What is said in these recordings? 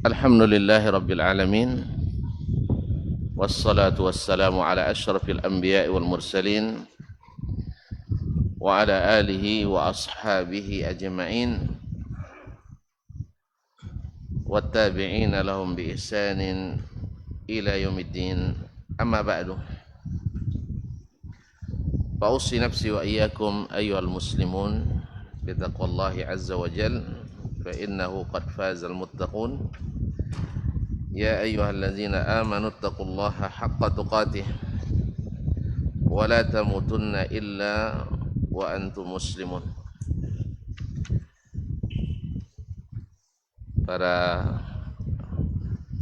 Alhamdulillahi Rabbil Alamin. Wassalatu wassalamu ala ashrafil anbiya'i wal mursalin wa ala alihi wa ashabihi ajma'in wattabi'ina lahum bi ihsanin ila yaumiddin. Amma ba'du. Fa'ussi nafsi wa iyyakum ayyuhal muslimun bitaqwallahi azza wa jal fa innahu qad fazal muttaqun. Ya ayyuhalladzina amanu taqullaha haqqa tuqatih wa la tamutunna illa wa antum muslimun. Para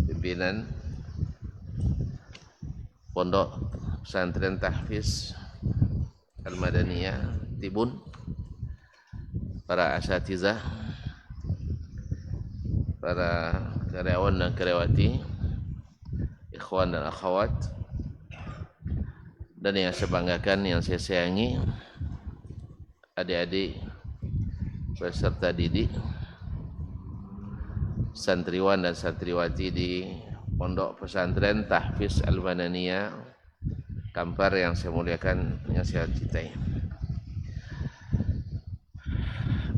pimpinan Pondok Pesantren Tahfiz Al-Madaniyah Tibun, para asatizah, para karyawan dan karyawati, ikhwan dan akhwat, dan yang saya banggakan, yang saya sayangi, adik-adik peserta didik, santriwan dan santriwati di Pondok Pesantren Tahfiz Al-Madaniyah Kampar yang saya muliakan, yang saya cintai.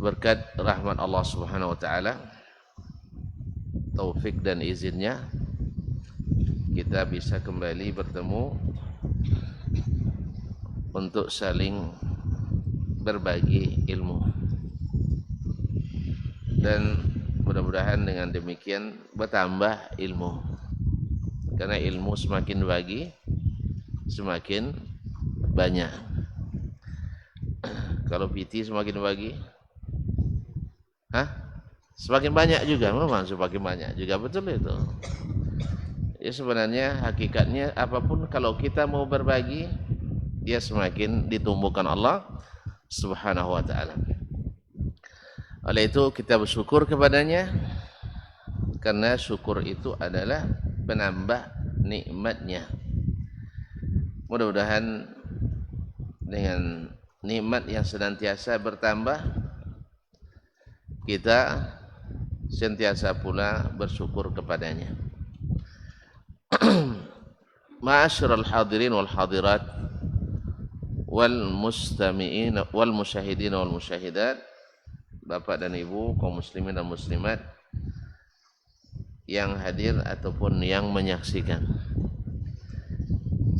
Berkat rahmat Allah Subhanahu wa taala, taufik dan izinnya, kita bisa kembali bertemu untuk saling berbagi ilmu, dan mudah-mudahan dengan demikian bertambah ilmu, karena ilmu semakin bagi semakin banyak. Kalau PT semakin bagi, semakin banyak juga, memang semakin banyak juga, betul itu. Ya, sebenarnya hakikatnya apapun kalau kita mau berbagi, dia semakin ditumbuhkan Allah Subhanahu wa taala. Oleh itu kita bersyukur kepadanya, karena syukur itu adalah penambah nikmatnya. Mudah-mudahan dengan nikmat yang senantiasa bertambah, kita sentiasa pula bersyukur kepadanya. Ma'asyiral hadirin wal hadirat wal mustami'in wal musyahidin wal musyahidat, Bapak dan Ibu kaum muslimin dan muslimat yang hadir ataupun yang menyaksikan,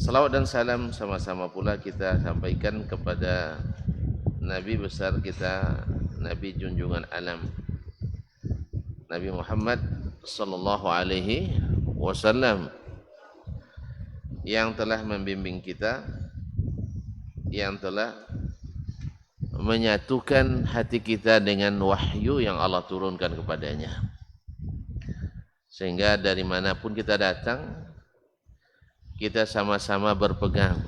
salawat dan salam sama-sama pula kita sampaikan kepada Nabi besar kita, Nabi junjungan alam, Nabi Muhammad sallallahu alaihi wasallam, yang telah membimbing kita, yang telah menyatukan hati kita dengan wahyu yang Allah turunkan kepadanya, sehingga dari manapun kita datang, kita sama-sama berpegang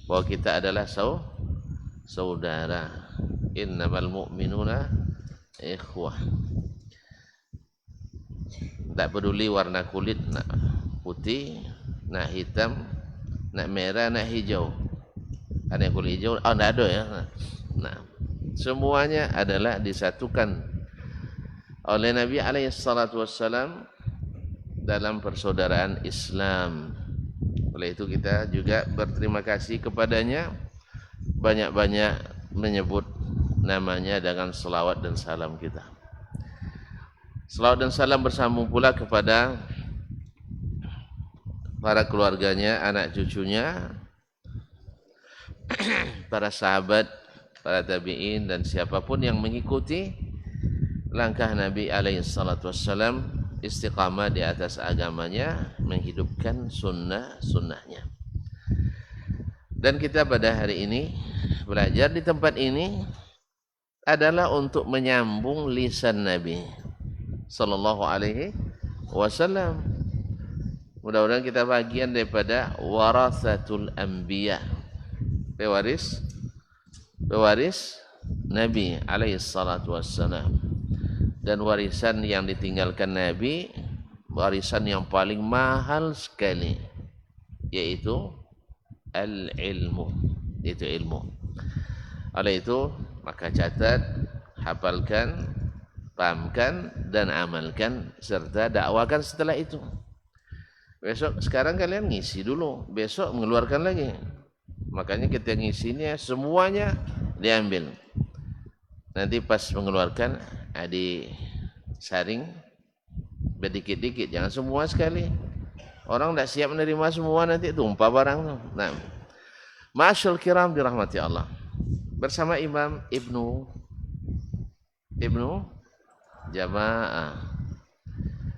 bahwa kita adalah saudara. Innamal mu'minuna ikhwah. Tak peduli warna kulit, nak putih, nak hitam, nak merah, nak hijau. Ada yang kulit hijau, tak ada ya. Nah, semuanya adalah disatukan oleh Nabi SAW dalam persaudaraan Islam. Oleh itu kita juga berterima kasih kepadanya, banyak-banyak menyebut namanya dengan selawat dan salam kita. Selawat dan salam bersambung pula kepada para keluarganya, anak cucunya, para sahabat, para tabi'in, dan siapapun yang mengikuti langkah Nabi SAW istiqamah di atas agamanya, menghidupkan sunnah-sunnahnya. Dan kita pada hari ini belajar di tempat ini adalah untuk menyambung lisan Nabi sallallahu alaihi wasallam. Mudah-mudahan kita bagian daripada warasatul anbiya, pewaris Nabi alaihi salatu wassalam. Dan warisan yang ditinggalkan Nabi, warisan yang paling mahal sekali, yaitu al-ilmu, yaitu ilmu. Oleh itu, maka catat, hafalkan, pahamkan dan amalkan serta dakwakan setelah itu. Sekarang kalian ngisi dulu, besok mengeluarkan lagi. Makanya kita ngisinya semuanya diambil. Nanti pas mengeluarkan disaring berdikit-dikit, jangan semua sekali. Orang tidak siap menerima semua, nanti tumpah barang. Nah, ma'asyal kiram dirahmati Allah. Bersama Imam Ibnu Jama'ah.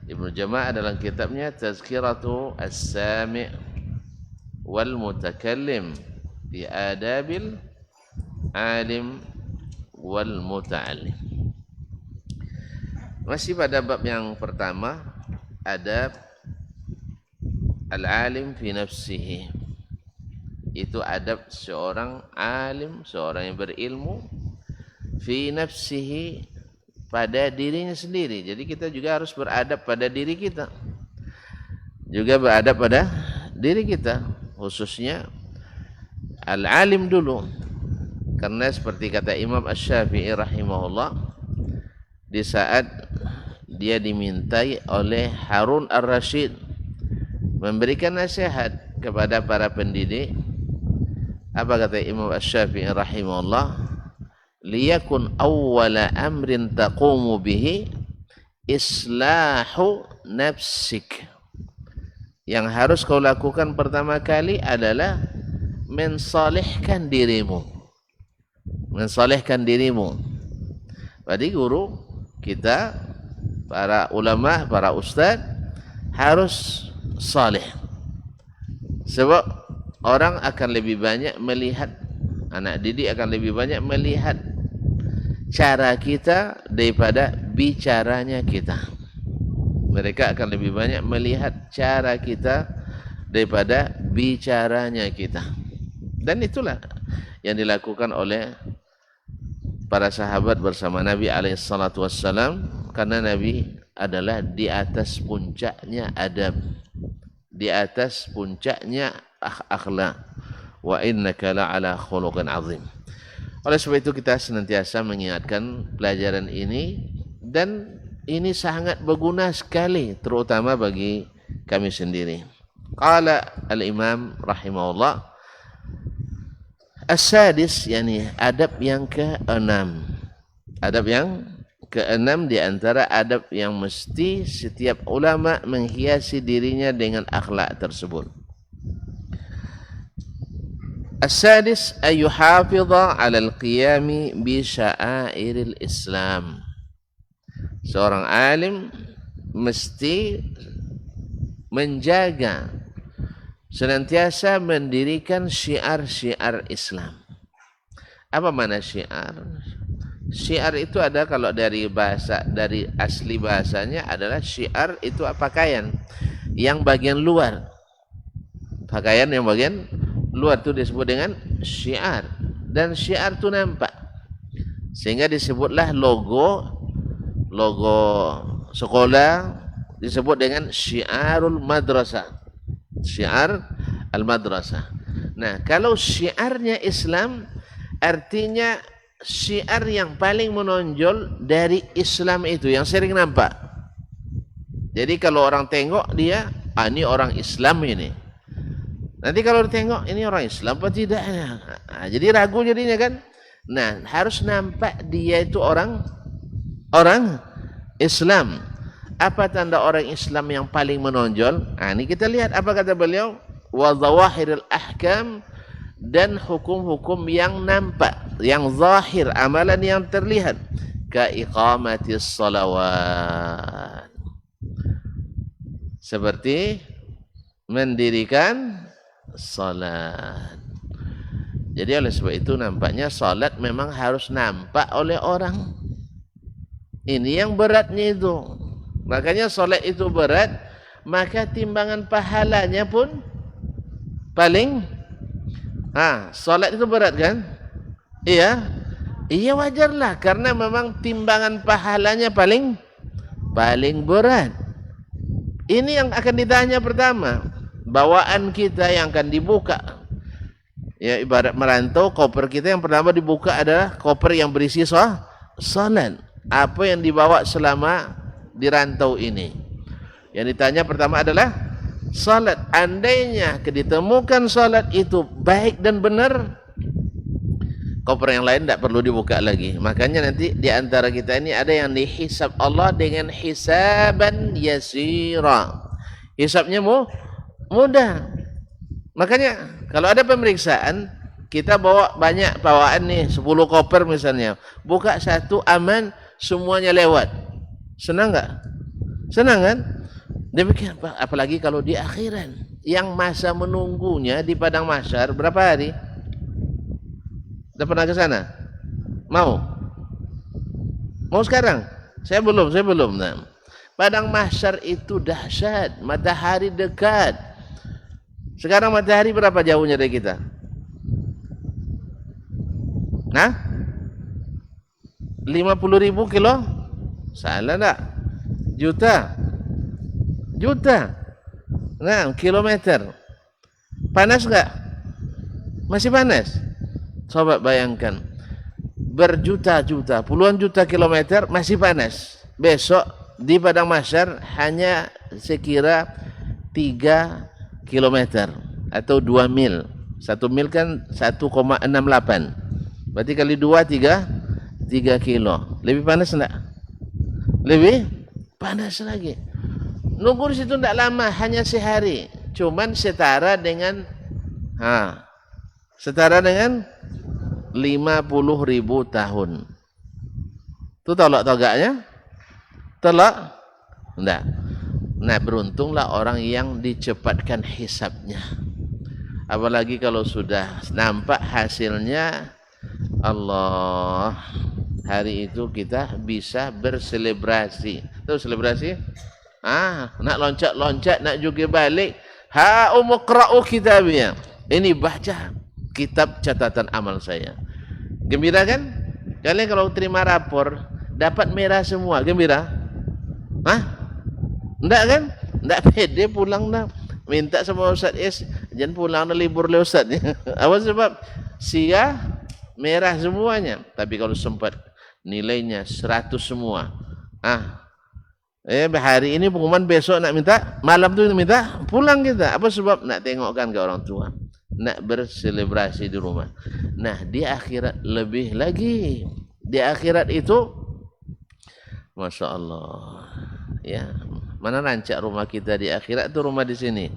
Ibnu Jama'ah dalam kitabnya Tazkiratu As-Sami' wal Mutakallim fi Adabil Alim wal Muta'allim. Masih pada bab yang pertama, adab al-alim fi nafsihi. Itu adab seorang alim, seorang yang berilmu fi nafsihi, pada dirinya sendiri. Jadi kita juga harus beradab pada diri kita. Juga beradab pada diri kita, khususnya al-alim dulu. Karena seperti kata Imam Asy-Syafi'i rahimahullah, di saat dia dimintai oleh Harun ar-Rasyid memberikan nasihat kepada para pendidik, apa kata Imam Asy-Syafi'i rahimahullah? Liyakun awwala amrin taqumu bihi islahu nafsik. Yang harus kau lakukan pertama kali adalah mensalihkan dirimu. Mensalihkan dirimu. Jadi guru kita, para ulama, para ustaz harus salih. Sebab orang akan lebih banyak melihat, anak didik akan lebih banyak melihat cara kita daripada bicaranya kita. Mereka akan lebih banyak melihat cara kita daripada bicaranya kita. Dan itulah yang dilakukan oleh para sahabat bersama Nabi alaihissalatu wassalam, karena Nabi adalah di atas puncaknya adab, di atas puncaknya akhlak. Wa innaka la'ala khuluqin azim. Oleh sebab itu kita senantiasa mengingatkan pelajaran ini, dan ini sangat berguna sekali terutama bagi kami sendiri. Qala al-Imam rahimahullah, as-sadis, yani adab yang keenam. Adab yang keenam di antara adab yang mesti setiap ulama menghiasi dirinya dengan akhlak tersebut. As-sadis ayyuhafidha 'ala al-qiyami bi sya'airil Islam. Seorang alim mesti menjaga, senantiasa mendirikan syiar-syiar Islam. Apa makna syiar? Syiar itu ada, kalau dari bahasa, dari asli bahasanya adalah syiar itu pakaian yang bagian luar. Pakaian yang bagian luar itu disebut dengan syiar, dan syiar itu nampak, sehingga disebutlah logo sekolah disebut dengan syiarul madrasah, syiar al-madrasah. Nah, kalau syiarnya Islam, artinya syiar yang paling menonjol dari Islam itu yang sering nampak. Jadi kalau orang tengok dia, ini orang Islam ini. Nanti kalau ditengok ini orang Islam apa tidak? Nah, jadi ragu jadinya kan. Nah, harus nampak dia itu orang Islam. Apa tanda orang Islam yang paling menonjol? Nah, ini kita lihat apa kata beliau, wa zawahiril ahkam, dan hukum-hukum yang nampak, yang zahir, amalan yang terlihat, ka iqamatis salawat, seperti mendirikan salat. Jadi oleh sebab itu nampaknya salat memang harus nampak oleh orang. Ini yang beratnya itu. Makanya salat itu berat, maka timbangan pahalanya pun paling salat itu berat kan? Iya. Iya, wajarlah karena memang timbangan pahalanya paling berat. Ini yang akan ditanya pertama. Bawaan kita yang akan dibuka, ya ibarat merantau, koper kita yang pertama dibuka adalah koper yang berisi salat. Apa yang dibawa selama di rantau ini? Yang ditanya pertama adalah salat. Andainya ditemukan salat itu baik dan benar, koper yang lain tidak perlu dibuka lagi. Makanya nanti di antara kita ini ada yang dihisab Allah dengan hisaban yasira. Hisabnya mudah. Makanya kalau ada pemeriksaan, kita bawa banyak bawaan nih, 10 koper misalnya. Buka satu aman, semuanya lewat. Senang enggak? Senang kan? Demikian apalagi kalau di akhiran yang masa menunggunya di padang mahsyar berapa hari? Udah pernah ke sana? Mau? Mau sekarang? Saya belum. Nah, padang mahsyar itu dahsyat, matahari dekat. Sekarang matahari berapa jauhnya dari kita? Nah? 50.000 kilo? Salah enggak? Juta. Nah, kilometer. Panas enggak? Masih panas? Coba bayangkan, berjuta-juta, puluhan juta kilometer masih panas. Besok di padang mahsyar hanya sekira 3 kilometer atau 2 mil. 1 mil kan 1,68. Berarti kali 2, 3 kilo. Lebih panas enggak? Lebih panas lagi. Nunggu di situ enggak lama, hanya sehari. Cuman setara dengan 50.000 tahun. Itu tolak togaknya? Tolak? Enggak. Nah, beruntunglah orang yang dicepatkan hisabnya. Apalagi kalau sudah nampak hasilnya, Allah, hari itu kita bisa berselebrasi. Tahu selebrasi? Nak loncat-loncat, nak juga balik. Umqra'u kitabiyah. Ini baca kitab catatan amal saya. Gembira kan? Kalian kalau terima rapor dapat merah semua, gembira? Enggak kan? Enggak pede pulang dah. Minta sama Ustaz jangan pulang dah, libur le Ustaz. Apa sebab? Sia merah semuanya. Tapi kalau sempat nilainya 100 semua. Hari ini pengumuman, besok nak minta, malam tu minta, pulang kita. Apa sebab? Nak tengokkan ke orang tua. Nak berselebrasi di rumah. Nah, di akhirat lebih lagi. Di akhirat itu, Masya Allah. Ya, mana rancak rumah kita di akhirat itu rumah di sini.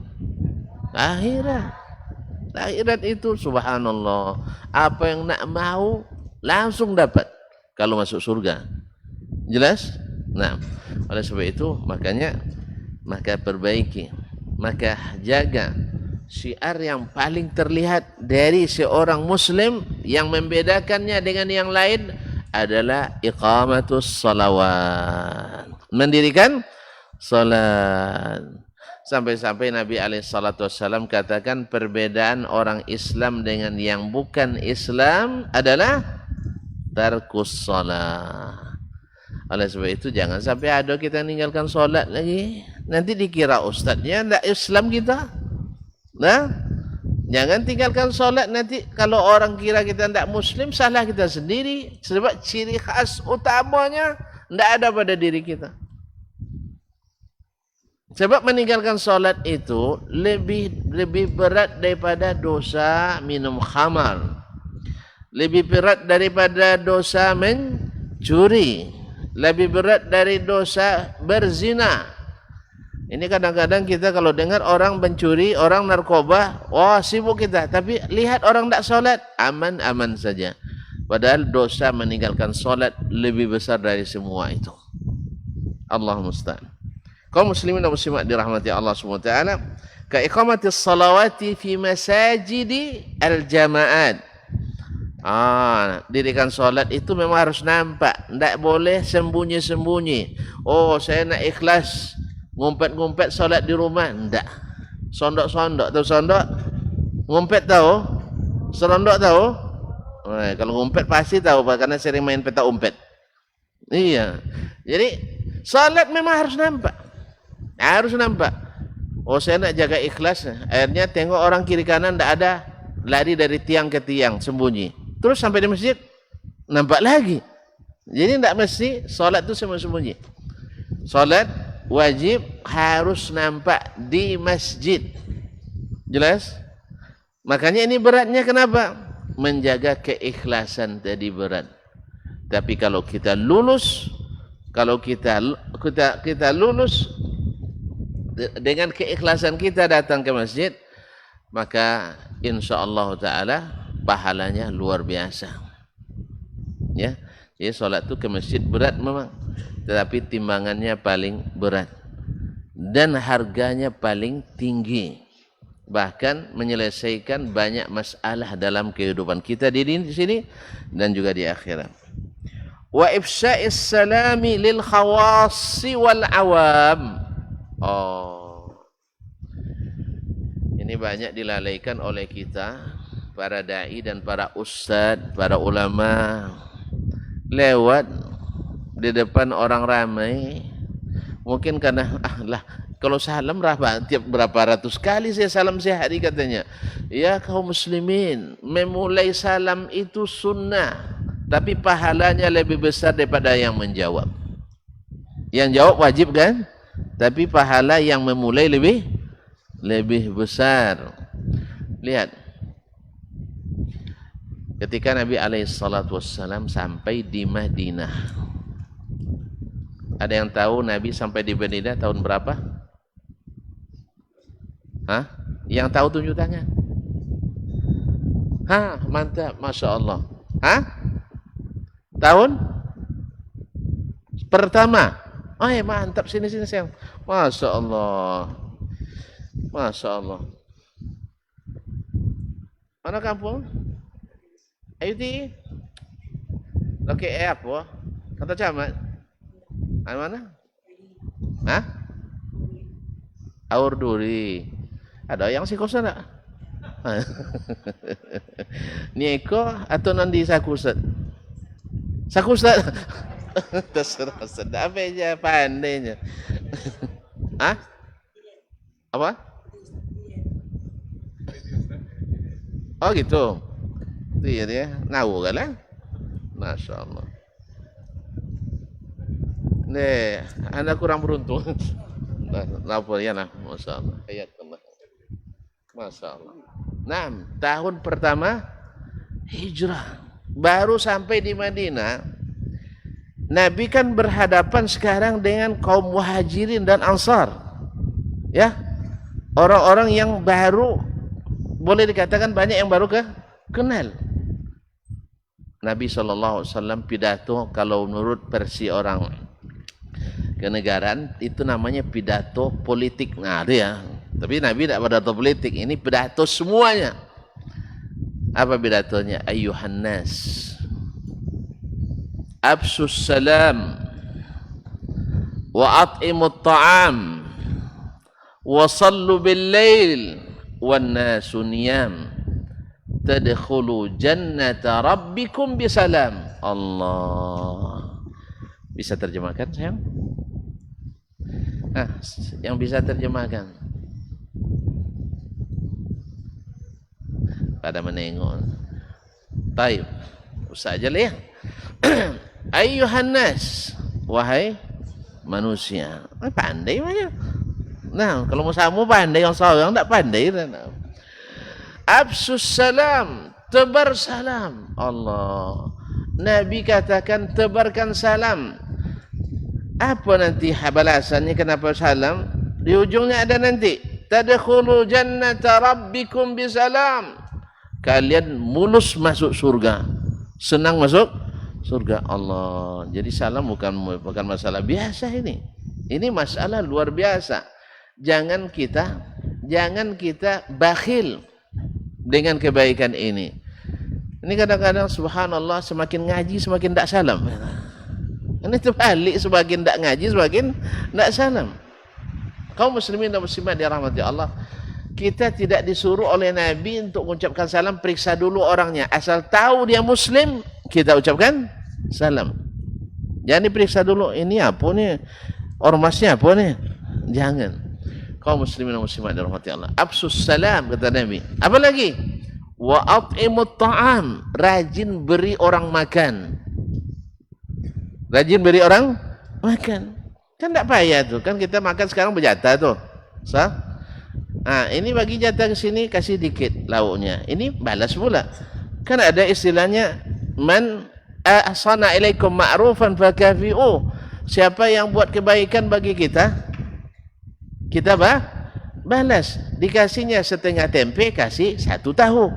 Akhirat itu subhanallah. Apa yang nak mau langsung dapat kalau masuk surga. Jelas? Nah, oleh sebab itu maka perbaiki, maka jaga syiar yang paling terlihat dari seorang muslim yang membedakannya dengan yang lain adalah iqamatus salawat, mendirikan salat. Sampai-sampai Nabi SAW katakan perbedaan orang Islam dengan yang bukan Islam adalah tarkus salat. Oleh sebab itu jangan sampai ada kita meninggalkan solat lagi. Nanti dikira ustaznya tidak Islam kita. Nah, jangan tinggalkan solat, nanti kalau orang kira kita tidak Muslim, salah kita sendiri. Sebab ciri khas utamanya tidak ada pada diri kita. Sebab meninggalkan solat itu lebih berat daripada dosa minum khamar. Lebih berat daripada dosa mencuri. Lebih berat dari dosa berzina. Ini kadang-kadang kita kalau dengar orang mencuri, orang narkoba, wah sibuk kita. Tapi lihat orang tidak solat, aman-aman saja. Padahal dosa meninggalkan solat lebih besar dari semua itu. Allah musta'an. Kaum muslimin dan muslimat dirahmati Allah SWT. Ka iqamatis salawati fi masajidi al-jama'at. Dirikan solat itu memang harus nampak. Tidak boleh sembunyi-sembunyi. Oh, saya nak ikhlas, ngumpet-ngumpet solat di rumah. Tidak. Sondok-sondok. Tahu sondok? Ngumpet tahu? Serondok tahu? Kalau ngumpet pasti tahu, karena sering main peta umpet. Iya. Jadi, solat memang harus nampak. Harus nampak. Oh, saya nak jaga ikhlas. Akhirnya tengok orang kiri kanan tidak ada, lari dari tiang ke tiang, sembunyi. Terus sampai di masjid, nampak lagi. Jadi tidak mesti solat itu sembunyi-sembunyi. Solat wajib harus nampak di masjid. Jelas? Makanya ini beratnya kenapa? Menjaga keikhlasan tadi berat. Tapi kalau kita lulus, kalau kita lulus dengan keikhlasan kita datang ke masjid, maka insyaallah taala pahalanya luar biasa. Ya. Jadi solat itu ke masjid berat memang, tetapi timbangannya paling berat dan harganya paling tinggi. Bahkan menyelesaikan banyak masalah dalam kehidupan kita di sini dan juga di akhirat. Wa ifsya'is salami lil khawassi wal awam. Oh. Ini banyak dilalaikan oleh kita, para dai dan para ustaz, para ulama. Lewat di depan orang ramai, mungkin karena kalau salam tiap berapa ratus kali saya salam sehari katanya. Ya kaum muslimin, memulai salam itu sunnah, tapi pahalanya lebih besar daripada yang menjawab. Yang jawab wajib kan, tapi pahala yang memulai lebih besar. Lihat. Ketika Nabi SAW sampai di Madinah. Ada yang tahu Nabi sampai di Madinah tahun berapa? Hah? Yang tahu tunjuk tangan. Hah, mantap, Masya Allah. Hah? Tahun? Pertama. Oh ya mantap, sini sayang. Masya Allah. Masya Allah. Mana kampung? Ayuti, oke, apa? Kata camat, mana? Hah? Aur Duri. Ada yang sih kosa tak? Ni eko atau nanti sakusat? Sakusat. Terserah sedap aja pandainya. Hah? Apa? Oh gitu. Itu ya, nahu kan lah. Masya Allah. Nih, anda kurang beruntung. Kenapa ya lah, Masya Allah. Hayatullah. Masya Allah. 6 tahun pertama hijrah. Baru sampai di Madinah. Nabi kan berhadapan sekarang dengan kaum muhajirin dan ansar. Ya, orang-orang yang baru, boleh dikatakan banyak yang baru kenal. Nabi SAW pidato, kalau menurut versi orang kenegaraan itu namanya pidato politik. Nah, ada ya. Tapi Nabi tidak pidato politik, ini pidato semuanya. Apa pidatonya? Ayyuhan nas, absus salam wa at'imut ta'am wa sallu bil lail wan nasu niyam tadkhulu jannata rabbikum bisalam. Allah. Bisa terjemahkan sayang? Yang bisa terjemahkan pada menengok. Baik, usah aja lah ya. Ayyuhan nas, wahai manusia. Pandai macam. Nah, kalau mau samu pandai, yang seorang tak pandai. Absus salam, tebar salam. Allah. Nabi katakan tebarkan salam. Apa nanti balasannya kenapa salam? Di ujungnya ada nanti. Tadkhulu jannata rabbikum bisalam. Kalian mulus masuk surga. Senang masuk surga Allah. Jadi salam bukan masalah biasa ini. Ini masalah luar biasa. Jangan kita bakhil dengan kebaikan ini. Ini kadang-kadang subhanallah, semakin ngaji semakin tak salam. Ini terbalik, semakin tak ngaji semakin tak salam. Kaum muslimin dan muslimat dirahmati Allah, kita tidak disuruh oleh Nabi untuk mengucapkan salam, periksa dulu orangnya. Asal tahu dia muslim, kita ucapkan salam. Jangan diperiksa dulu, ini apa nih? Ormasnya apa nih? Jangan. Kaum muslimin dan muslimat dirahmati Allah, absus salam kata Nabi. Apa lagi? Wa at'imut ta'am, rajin beri orang makan. Rajin beri orang makan. Kan tidak payah tuh. Kan kita makan sekarang berjatah tuh. Sah? Nah, ini bagi jatah ke sini kasih dikit lauknya. Ini balas pula. Kan ada istilahnya man ahsana ilaikum ma'rufan fakafi'u. Siapa yang buat kebaikan bagi kita, kita balas. Dikasihnya setengah tempe, kasih 1 tahu.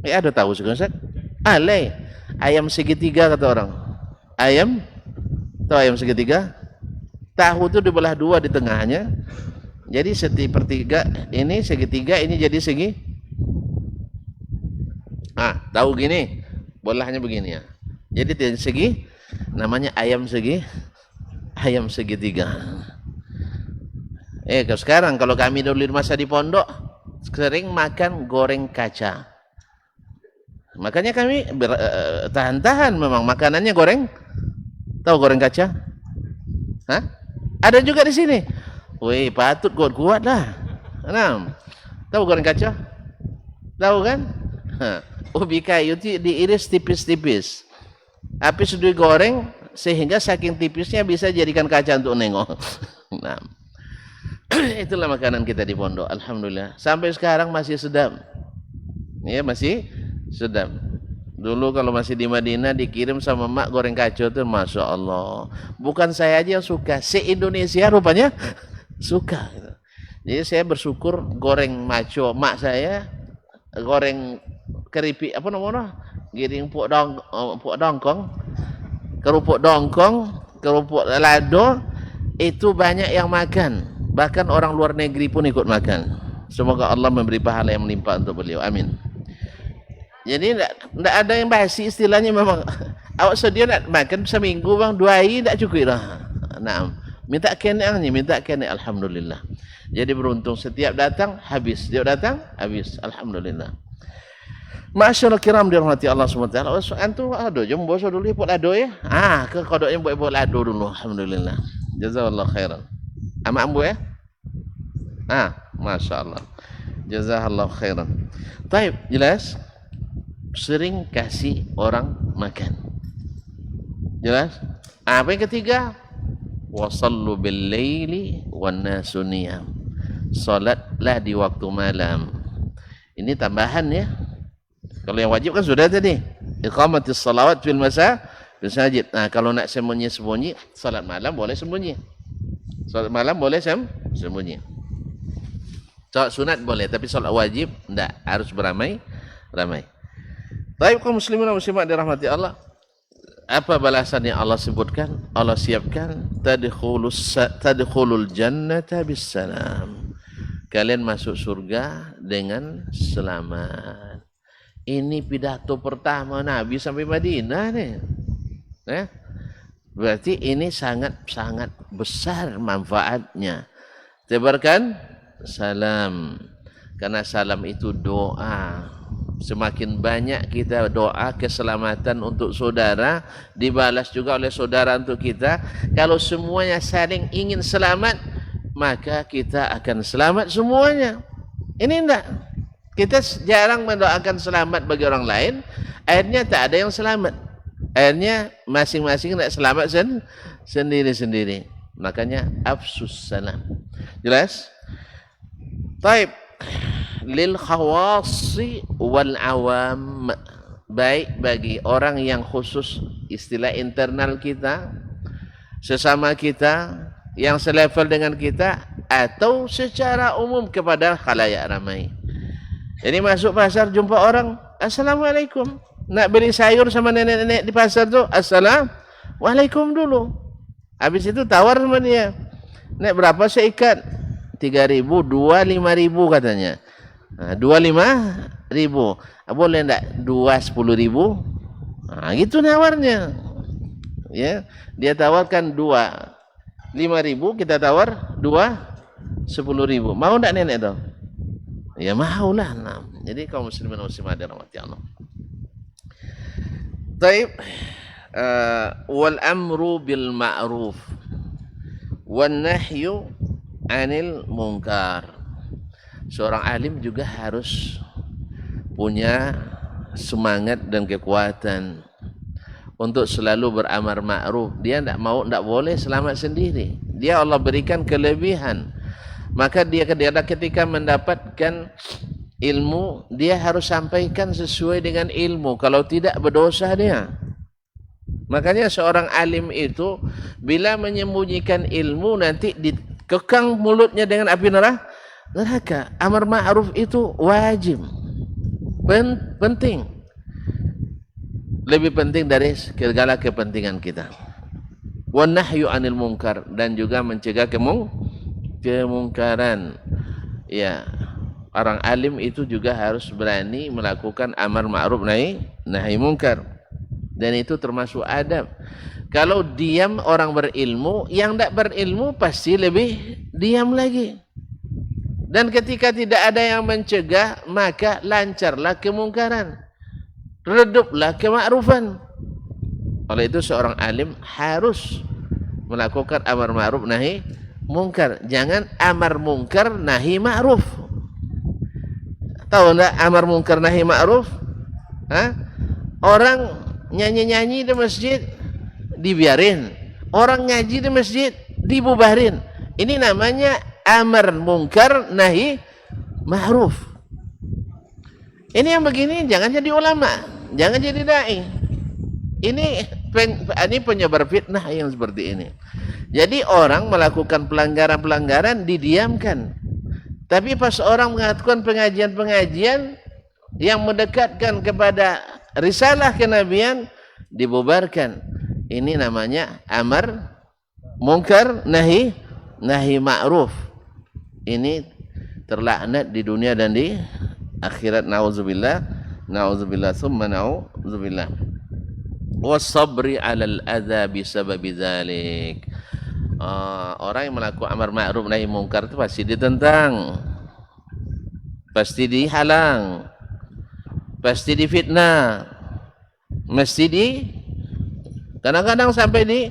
Ada tahu sekarang? Alai. Ayam segitiga kata orang. Ayam, tahu ayam segitiga? Tahu itu dibelah 2 di tengahnya. Jadi sepertiga ini segitiga, ini jadi segi. Tahu gini, bolahnya begini ya. Jadi segi, namanya ayam segitiga. Kalau sekarang, kalau kami dulu di masa di pondok, sering makan goreng kaca. Makanya kami tahan-tahan memang makanannya goreng. Tahu goreng kaca? Hah? Ada juga di sini. Wih, patut kuat-kuat lah. Nah, tahu goreng kaca? Tahu kan? Ubi kayu itu diiris tipis-tipis. Api sudah digoreng sehingga saking tipisnya bisa jadikan kaca untuk nengok. Nah, itulah makanan kita di pondok. Alhamdulillah. Sampai sekarang masih sedap. Ya, masih sedap. Dulu kalau masih di Madinah dikirim sama mak goreng kaca tuh, masya Allah. Bukan saya aja yang suka, se-Indonesia rupanya suka. Jadi saya bersyukur goreng maco mak saya, goreng keripik apa namanya, giring pok dongkong, kerupuk dongkong, kerupuk lado, itu banyak yang makan. Bahkan orang luar negeri pun ikut makan. Semoga Allah memberi pahala yang melimpah untuk beliau. Amin. Jadi tidak ada yang basi istilahnya memang. Awak sedia nak makan seminggu bang, 2 hari tidak cukup lah. Nah, minta kenangnya, minta kenang. Alhamdulillah. Jadi beruntung setiap datang habis, setiap datang habis. Alhamdulillah. Masyaallah kiram dirahmati Allah SWT. Antu ado jom boso dulu buat lado ya. Ke kodoknya buat lado dulu. Alhamdulillah. Jazakallah khairan. Ama ambu ya. Masyaallah. Jazakallah khairan. Baik, jelas. Sering kasih orang makan. Jelas? Apa yang ketiga? Wasallu bil laili wan nasu niyam. Salatlah di waktu malam. Ini tambahan ya. Kalau yang wajib kan sudah tadi. Iqamatis salawat fil masajid. Kalau nak sembunyi-sembunyi, salat malam boleh sembunyi. Salat malam boleh sembunyi. Salat sunat boleh, tapi salat wajib enggak, harus beramai-ramai. Baik kaum muslimin dan muslimat dirahmati Allah. Apa balasan yang Allah sebutkan? Allah siapkan tadkhulul jannata bisalam. Kalian masuk surga dengan selamat. Ini pidato pertama Nabi sampai Madinah nih. Berarti ini sangat-sangat besar manfaatnya. Tebarkan salam. Karena salam itu doa. Semakin banyak kita doa keselamatan untuk saudara, dibalas juga oleh saudara untuk kita. Kalau semuanya saling ingin selamat, maka kita akan selamat semuanya. Ini enggak. Kita jarang mendoakan selamat bagi orang lain, akhirnya tak ada yang selamat. Akhirnya masing-masing nak selamat sendiri-sendiri. Makanya afsus salam. Jelas? Taib. Lil khawasi wal awam, baik bagi orang yang khusus, istilah internal kita, sesama kita yang selevel dengan kita, atau secara umum kepada khalayak ramai. Jadi masuk pasar jumpa orang, assalamualaikum. Nak beli sayur sama nenek-nenek di pasar tu, assalamualaikum dulu. Habis itu tawar sama dia, nek berapa seikat? 3.000, 2, 5.000 katanya. 2.500. Boleh enggak 2.10.000? Gitu nawarnya. Ya, dia tawarkan 2.500, kita tawar 2.10.000. Mau enggak nenek tu? Ya maulah. Jadi kaum muslimin dan muslimat dirahmati Allah. Taib. Wal amru bil ma'ruf wan nahyu 'anil munkar. Seorang alim juga harus punya semangat dan kekuatan untuk selalu beramar ma'ruf. Dia tidak boleh selamat sendiri. Dia Allah berikan kelebihan. Maka dia ketika mendapatkan ilmu, dia harus sampaikan sesuai dengan ilmu. Kalau tidak, berdosa dia. Makanya seorang alim itu bila menyembunyikan ilmu, nanti dikekang mulutnya dengan api neraka. Amar ma'ruf itu wajib, penting, lebih penting dari segala kepentingan kita. Wan nahyu 'anil munkar, dan juga mencegah kemungkaran. Ya, orang alim itu juga harus berani melakukan amar ma'ruf nahi munkar. Dan itu termasuk adab. Kalau diam orang berilmu, yang tidak berilmu pasti lebih diam lagi. Dan ketika tidak ada yang mencegah, maka lancarlah kemungkaran, reduplah kemakrufan. Oleh itu seorang alim harus melakukan amar ma'ruf nahi munkar. Jangan amar munkar nahi ma'ruf. Tahu enggak amar munkar nahi ma'ruf? Orang nyanyi-nyanyi di masjid dibiarin, orang ngaji di masjid dibubarin. Ini namanya amar munkar nahi ma'ruf. Ini yang begini jangan jadi ulama, jangan jadi dai. Ini penyebar fitnah yang seperti ini. Jadi orang melakukan pelanggaran-pelanggaran didiamkan. Tapi pas orang melakukan pengajian-pengajian yang mendekatkan kepada risalah kenabian, dibubarkan. Ini namanya amar munkar nahi ma'ruf. Ini terlaknat di dunia dan di akhirat. Nauzubillah summa nauzubillah. Wasabri 'alal adza bisababi dzalik. Orang yang melakukan amar ma'ruf nahi munkar itu pasti ditentang, pasti dihalang, pasti difitnah, mesti kadang-kadang sampai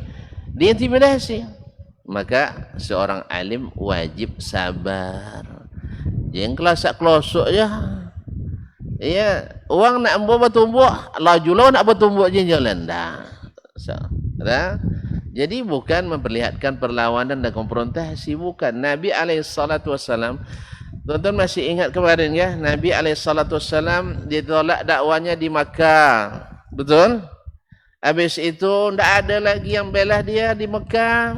diintimidasi. Maka seorang alim wajib sabar. Jangan kelasak-kelosok ya. Ya, uang nak bertumbuk, lajulah nak bertumbuk je jalan dah. Jadi bukan memperlihatkan perlawanan dan konfrontasi, bukan. Nabi SAW, tuan-tuan masih ingat kemarin ya, Nabi SAW ditolak dakwanya di Makkah, betul? Habis itu tidak ada lagi yang bela dia di Makkah,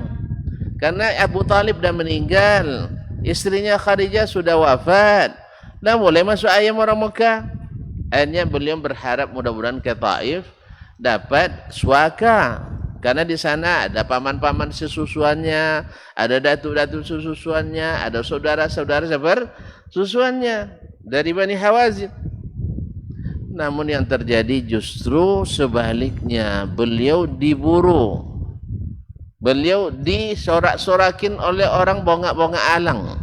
karena Abu Talib dah meninggal, istrinya Khadijah sudah wafat, dah boleh masuk ayam orang Makkah. Akhirnya beliau berharap mudah-mudahan ke Taif dapat suaka, karena di sana ada paman-paman sesusuannya, ada datuk-datuk sesusuannya, ada saudara-saudara sesusuannya dari Bani Hawazin. Namun yang terjadi justru sebaliknya, beliau diburu, beliau disorak-sorakin oleh orang bongak-bongak alang.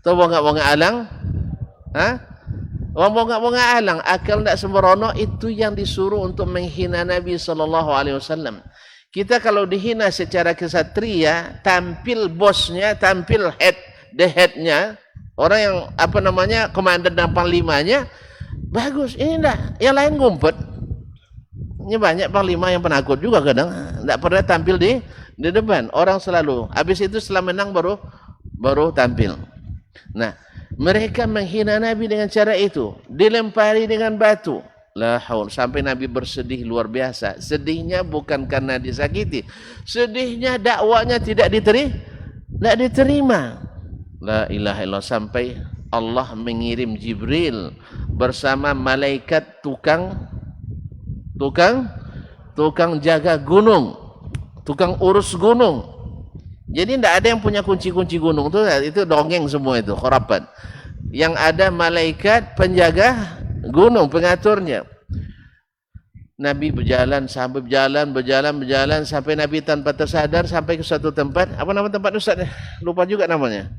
Tahu bongak-bongak alang? Orang bongak-bongak alang, akal tidak sembrono, itu yang disuruh untuk menghina Nabi SAW. Kita kalau dihina secara kesatria, tampil bosnya, tampil the headnya, orang yang komandan dan panglimanya, bagus. Ini enggak, yang lain ngumpet. Ini banyak panglima yang penakut juga kadang, tidak pernah tampil di depan. Orang selalu, habis itu setelah menang baru tampil. Nah, mereka menghina Nabi dengan cara itu, dilempari dengan batu. La haul, sampai Nabi bersedih luar biasa. Sedihnya bukan karena disakiti, sedihnya dakwanya tidak diterima. La ilaha illallah, sampai Allah mengirim Jibril bersama malaikat tukang jaga gunung, tukang urus gunung. Jadi tidak ada yang punya kunci-kunci gunung itu dongeng semua, itu khurafat. Yang ada malaikat penjaga gunung, pengaturnya. Nabi berjalan sampai Nabi tanpa tersadar sampai ke suatu tempat. Apa nama tempat Ustaz? Lupa juga namanya.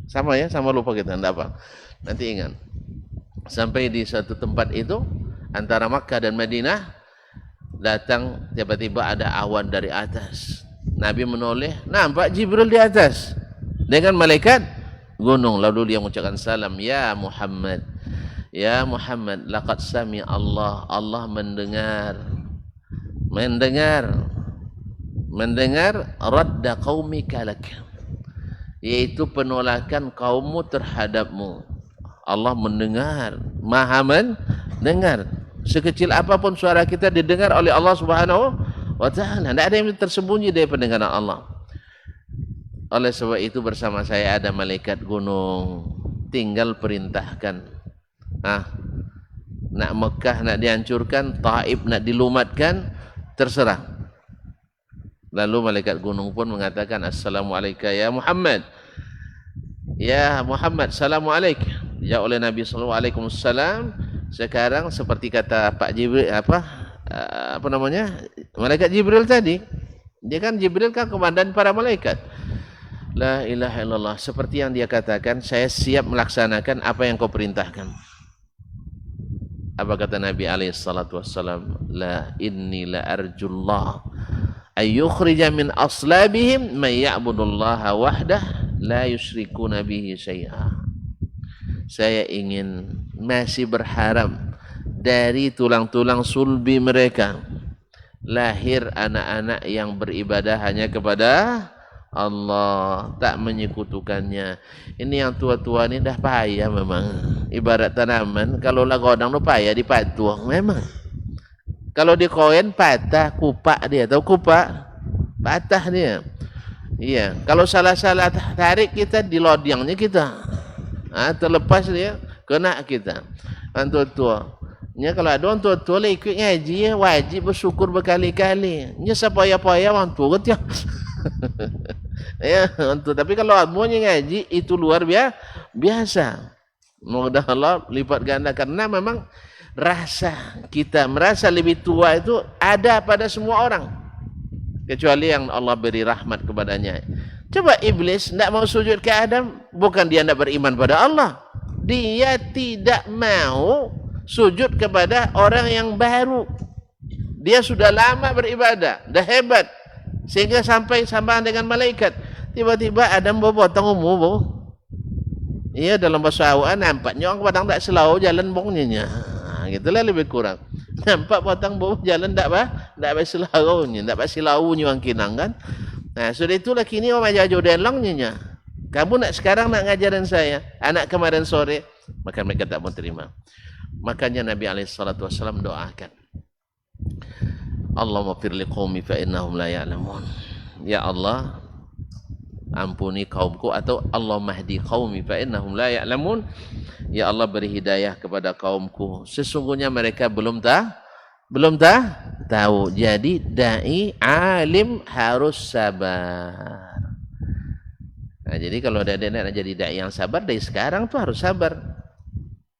Sama ya, sama lupa kita, enggak apa. Nanti ingat. Sampai di suatu tempat itu antara Makkah dan Madinah, datang tiba-tiba ada awan dari atas. Nabi menoleh, nampak Jibril di atas dengan malaikat gunung. Lalu dia mengucapkan salam, ya Muhammad, laqad sami Allah mendengar mendengar radda qaumika lak, yaitu penolakan kaummu terhadapmu. Allah mendengar, maha mendengar. Sekecil apapun suara kita didengar oleh Allah Subhanahu wa ta'ala. Tidak ada yang tersembunyi dari pendengaran Allah. Oleh sebab itu bersama saya ada malaikat gunung, tinggal perintahkan. Nak Mekah nak dihancurkan, Taif nak dilumatkan, terserah. Lalu malaikat gunung pun mengatakan, Assalamualaikum ya Muhammad. Ya Muhammad, Assalamualaikum. Ya oleh Nabi sallallahu alaihi wasallam. Sekarang seperti kata Pak Jibril, apa namanya? Malaikat Jibril tadi. Dia kan Jibril kan komandan para malaikat. La ilaha illallah, seperti yang dia katakan, saya siap melaksanakan apa yang kau perintahkan. Apa kata Nabi alaihi salatu wassalam? La inni la arjullah ayyukhrija min aslabihim man ya'budullaha wahdah la yusyrikuna bihi syai'a. Saya ingin, masih berharap dari tulang-tulang sulbi mereka lahir anak-anak yang beribadah hanya kepada Allah, tak menyekutukannya. Ini yang tua-tua ini dah payah memang. Ibarat tanaman, kalau lah godang tu payah dipatuh memang. Kalau di koin patah kupak dia, tahu kupak? Patah dia. Iya, kalau salah-salah tarik kita di lodiangnya kita. Terlepas dia kena kita. Tua-tua. Nya kalau ada orang tua-tua lah ikut ngaji, wajib bersyukur berkali-kali. Nya sepaya-paya orang tua dia. Ya, tapi kalau amunya ngaji itu luar biasa. Mudah Allah lipat ganda, karena memang rasa kita merasa lebih tua itu ada pada semua orang, kecuali yang Allah beri rahmat kepadanya. Coba iblis tidak mau sujud ke Adam, bukan dia tidak beriman pada Allah, dia tidak mau sujud kepada orang yang baru. Dia sudah lama beribadah, dah hebat, sehingga sampai sama dengan malaikat. Tiba-tiba Adam bawa potong umur. Iya, dalam bahasa Awak nampaknya orang padang tak selau jalan bongnya. Gitulah lebih kurang. Nampak potong bawah jalan tak berselaunya, tak bersilaunya orang kinang kan. Nah, sudah itulah kini orang jauh denlongnya. Kamu nak sekarang nak ngajarin saya, anak kemarin sore, maka mereka tak mau terima. Makanya Nabi alaihissalatu wassalam doakan, Allahumma firli qaumi fa innahum la ya'lamun. Ya Allah, ampuni kaumku, atau Allah mahdi qaumi fa innahum la ya'lamun. Ya Allah, beri hidayah kepada kaumku, sesungguhnya mereka belum tahu. Jadi dai alim harus sabar. Nah, jadi kalau ada nak jadi dai yang sabar dari sekarang tuh harus sabar.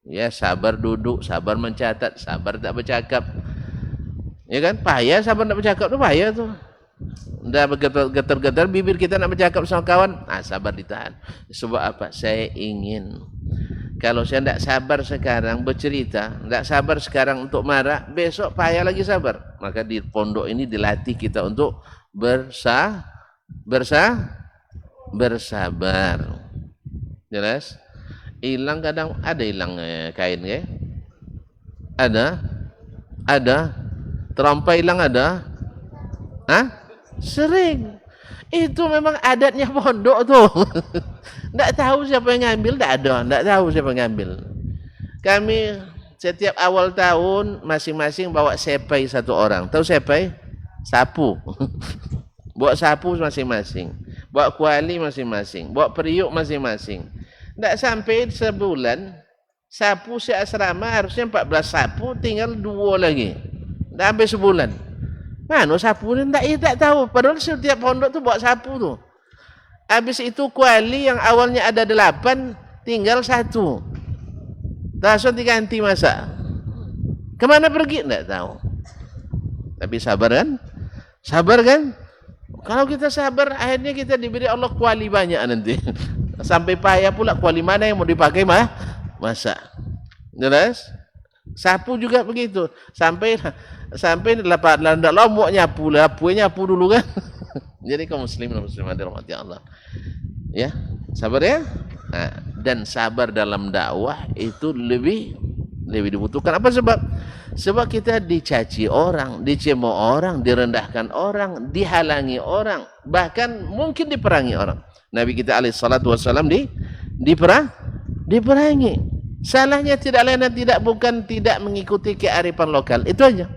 Ya, sabar duduk, sabar mencatat, sabar tak bercakap. Ya kan? Payah sabar tak bercakap tuh payah tuh. Dah bergetar-getar bibir kita nak bercakap sama kawan, sabar ditahan. Sebab apa? Saya ingin, kalau saya tidak sabar sekarang bercerita, tidak sabar sekarang untuk marah, besok payah lagi sabar. Maka di pondok ini dilatih kita untuk bersabar. Jelas? Hilang kadang ada hilang kain ya. Ada. Terampai hilang ada. Sering. Itu memang adatnya pondok tuh. Tidak tahu siapa yang ngambil, tidak tahu siapa yang ngambil. Kami setiap awal tahun masing-masing bawa sepai satu orang. Tahu sepai? Sapu. Bawa sapu masing-masing. Bawa kuali masing-masing. Bawa periuk masing-masing. Tidak sampai sebulan, sapu seasrama harusnya 14 sapu, tinggal 2 lagi. Tidak sampai sebulan. Mana sapu ni tak tahu. Padahal setiap pondok tu bawa sapu tu. Habis itu kuali yang awalnya ada 8, tinggal 1. Langsung diganti masa. Kemana pergi? Tak tahu. Tapi sabar kan? Sabar kan? Kalau kita sabar, akhirnya kita diberi Allah kuali banyak nanti. Sampai payah pula kuali mana yang mau dipakai masa. Jelas? Sapu juga begitu. Sampai tidak lama nyapu dulu kan. Jadi kaum muslimin dan muslimat dirahmati Allah. Ya, sabar ya. Dan sabar dalam dakwah itu lebih dibutuhkan. Apa sebab? Sebab kita dicaci orang, dicemooh orang, direndahkan orang, dihalangi orang, bahkan mungkin diperangi orang. Nabi kita alaihi salatu wasallam diperangi. Salahnya tidak lain dan tidak bukan tidak mengikuti kearifan lokal. Itu aja.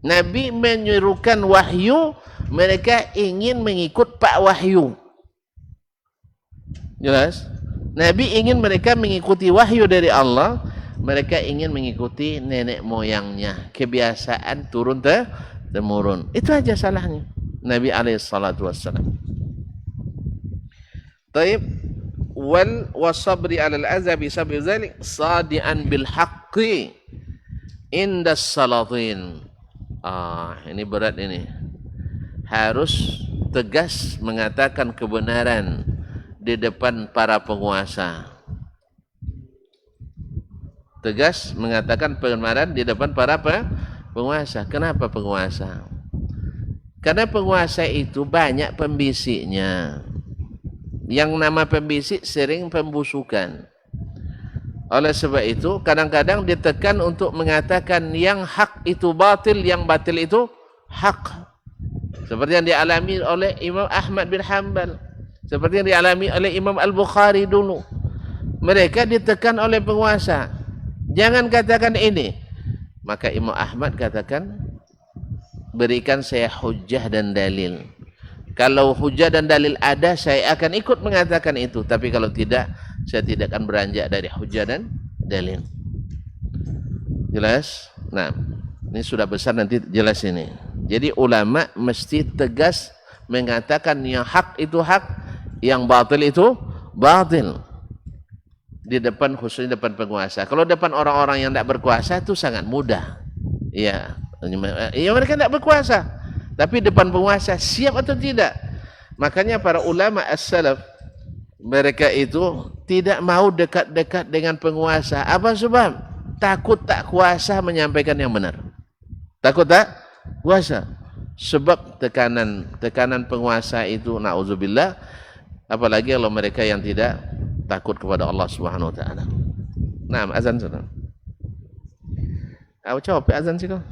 Nabi menyuruhkan wahyu, mereka ingin mengikut Pak Wahyu. Jelas? Nabi ingin mereka mengikuti wahyu dari Allah, mereka ingin mengikuti nenek moyangnya, kebiasaan turun temurun. Itu aja salahnya Nabi alaihi salatu wassalam. Taib wal wasabri 'alal azabi sabri dzalik sadian bil haqqi indas salatin. Ini berat ini. Harus tegas mengatakan kebenaran di depan para penguasa. Tegas mengatakan kebenaran di depan para penguasa. Kenapa penguasa? Karena penguasa itu banyak pembisiknya. Yang nama pembisik sering pembusukan. Oleh sebab itu, kadang-kadang ditekan untuk mengatakan yang hak itu batil, yang batil itu hak. Seperti yang dialami oleh Imam Ahmad bin Hanbal. Seperti yang dialami oleh Imam Al-Bukhari dulu. Mereka ditekan oleh penguasa. Jangan katakan ini. Maka Imam Ahmad katakan, berikan saya hujjah dan dalil. Kalau hujjah dan dalil ada, saya akan ikut mengatakan itu. Tapi kalau tidak, saya tidak akan beranjak dari hujjah dan dalil. Jelas? Nah, ini sudah besar nanti jelas ini. Jadi ulama mesti tegas mengatakan yang hak itu hak, yang batil itu batil. Di depan, khususnya depan penguasa. Kalau depan orang-orang yang tidak berkuasa itu sangat mudah. Ya, mereka tidak berkuasa. Tapi depan penguasa siap atau tidak? Makanya para ulama as-salaf mereka itu tidak mau dekat-dekat dengan penguasa. Apa sebab? Takut tak kuasa menyampaikan yang benar. Takut tak kuasa. Sebab tekanan penguasa itu na'udzubillah, apalagi kalau mereka yang tidak takut kepada Allah Subhanahu wa taala. Nah, azan sudah. Aku capek azan sih kau.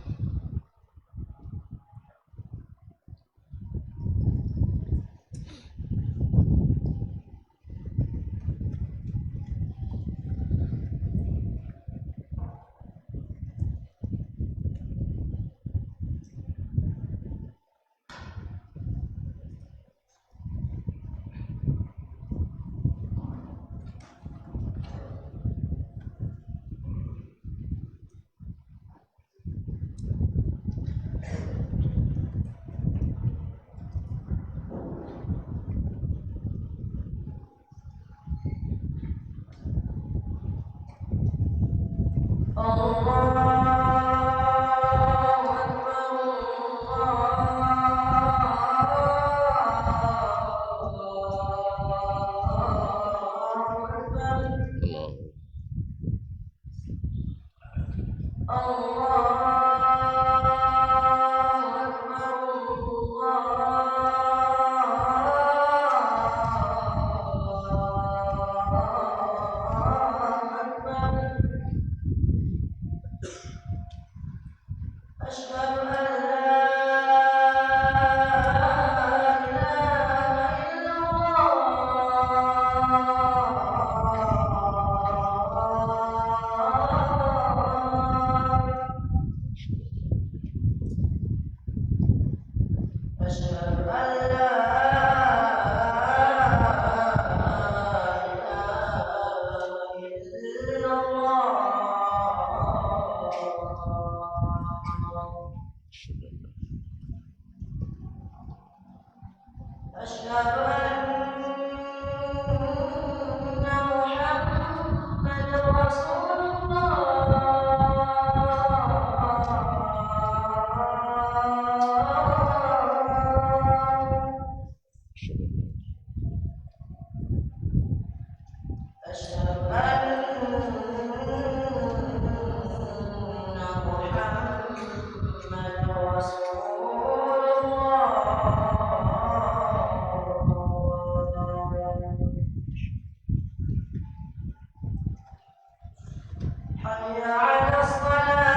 حي على الصلاة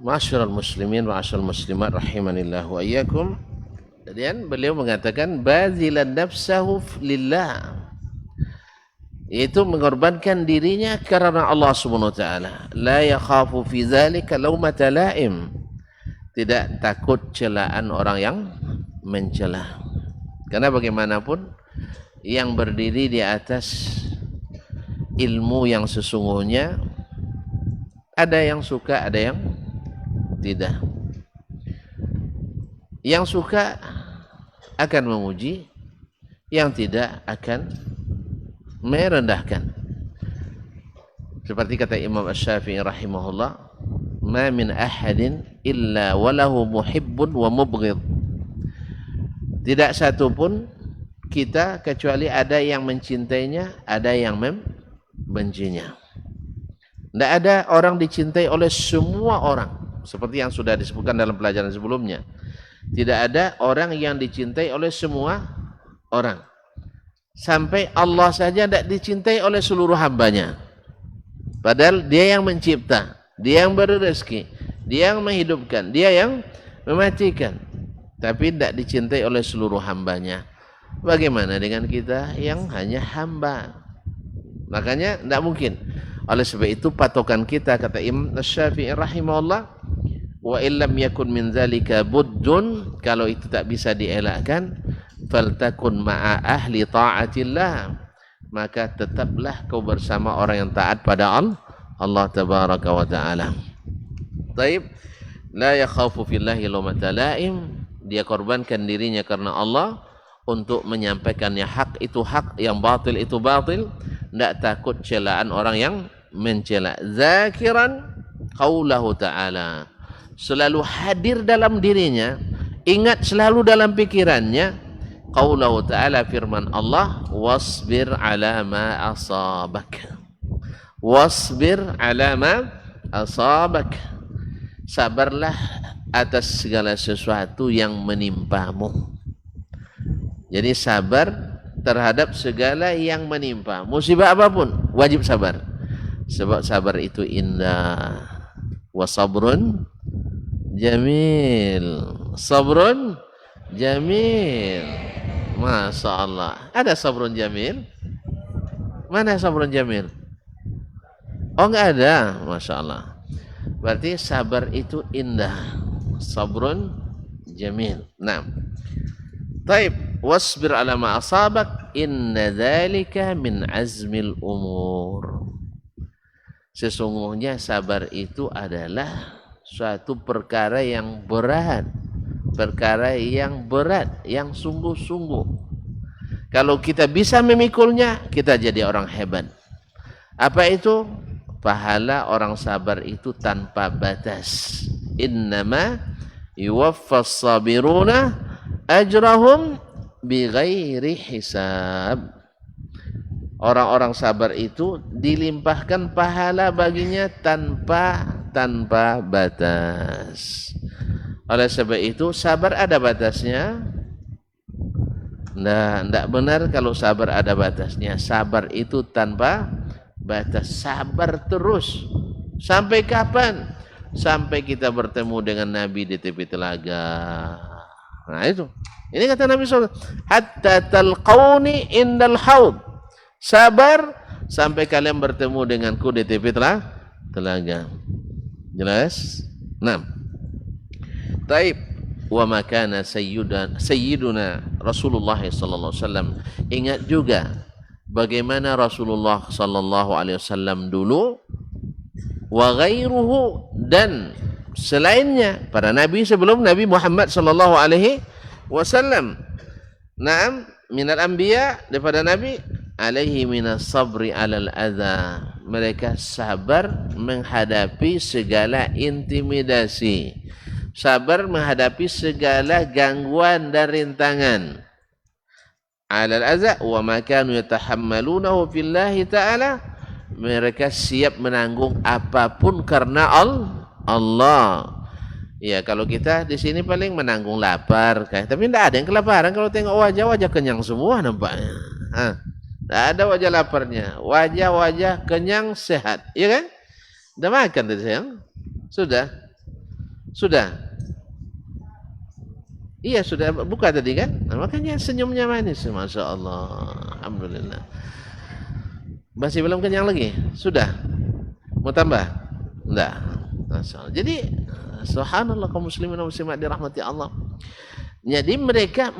Ma'asyiral muslimin wa ma'asyiral muslimat rahimanillah wa iyyakum. Kemudian beliau mengatakan bazilan nafsahu lillah, yaitu mengorbankan dirinya karena Allah Subhanahu wa taala. La yakhafu fi dzalika laumata laim, tidak takut celaan orang yang mencela. Karena bagaimanapun yang berdiri di atas ilmu yang sesungguhnya, ada yang suka, ada yang tidak. Yang suka akan memuji, yang tidak akan merendahkan. Seperti kata Imam Asy-Syafi'i rahimahullah, "Ma min ahadin illa walahu muhibbun wa mubghid." Tidak satu pun kita kecuali ada yang mencintainya, ada yang membencinya. Tidak ada orang dicintai oleh semua orang. Seperti yang sudah disebutkan dalam pelajaran sebelumnya. Tidak ada orang yang dicintai oleh semua orang. Sampai Allah saja tidak dicintai oleh seluruh hambanya. Padahal dia yang mencipta, dia yang beri rezeki, dia yang menghidupkan, dia yang mematikan. Tapi tidak dicintai oleh seluruh hambanya. Bagaimana dengan kita yang hanya hamba? Makanya tidak mungkin. Oleh sebab itu patokan kita, kata Imam Asy-Syafi'i rahimahullah, wa illam yakun min zalika buddun, kalau itu tak bisa dielakkan, faltakun ma'a ahli ta'atillah, maka tetaplah kau bersama orang yang taat pada Allah tabaraka wa ta'ala. Taib, la yakhafu fillahi laumata laim, dia korbankan dirinya karena Allah untuk menyampaikannya hak itu hak, yang batil itu batil, tidak takut celaan orang yang mencela. Zakiran qaulahu ta'ala, selalu hadir dalam dirinya, ingat selalu dalam pikirannya qaulahu ta'ala, firman Allah, wasbir ala ma asabak, wasbir ala ma asabak, sabarlah atas segala sesuatu yang menimpamu. Jadi sabar terhadap segala yang menimpa, musibah apapun wajib sabar, sebab sabar itu indah. Wa sabrun jamil, sabrun jamil. Masya Allah, ada sabrun jamil? Mana sabrun jamil? Oh, enggak ada. Masya Allah, berarti sabar itu indah, sabrun jamil. Nah, taib, wasbir ala ma asabak, inna dzalika min azmil umur. Sesungguhnya sabar itu adalah suatu perkara yang berat, perkara yang berat, yang sungguh-sungguh. Kalau kita bisa memikulnya, kita jadi orang hebat. Apa itu? Pahala orang sabar itu tanpa batas. Innama yuwaffas sabiruna ajrahum bighairi hisab. Orang-orang sabar itu dilimpahkan pahala baginya tanpa batas. Oleh sebab itu sabar ada batasnya. Nah, tidak benar kalau sabar ada batasnya. Sabar itu tanpa batas, sabar terus. Sampai kapan? Sampai kita bertemu dengan Nabi di tepi telaga. Nah itu. Ini kata Nabi SAW. Hatta talqawni indal haud. Sabar sampai kalian bertemu denganku di tepi telaga. Jelas? Nah. Taib. Wa makana sayyiduna Rasulullah sallallahu alaihi wasallam. Ingat juga bagaimana Rasulullah sallallahu alaihi wasallam dulu, wa ghairuhu, dan selainnya para nabi sebelum Nabi Muhammad sallallahu alaihi wasallam. Naam, minal anbiya, daripada nabi, alaihi minas sabri alal adza. Mereka sabar menghadapi segala intimidasi, sabar menghadapi segala gangguan dan rintangan. Alal adza wa ma kanu yatahammalunahu fillahi ta'ala. Mereka siap menanggung apapun karena Allah. Ya, kalau kita di sini paling menanggung lapar, tapi tidak ada yang kelaparan. Kalau tengok wajah-wajah kenyang semua nampaknya. Tidak ada wajah laparnya, wajah-wajah kenyang sehat, ya kan? Sudah makan tadi sayang? Sudah. Iya, sudah buka tadi kan? Nah, makanya senyumnya manis, masya Allah, alhamdulillah. Masih belum kenyang lagi? Sudah? Mau tambah? Enggak. Jadi subhanallah, kaum muslimin dan muslimat dirahmati Allah. Jadi mereka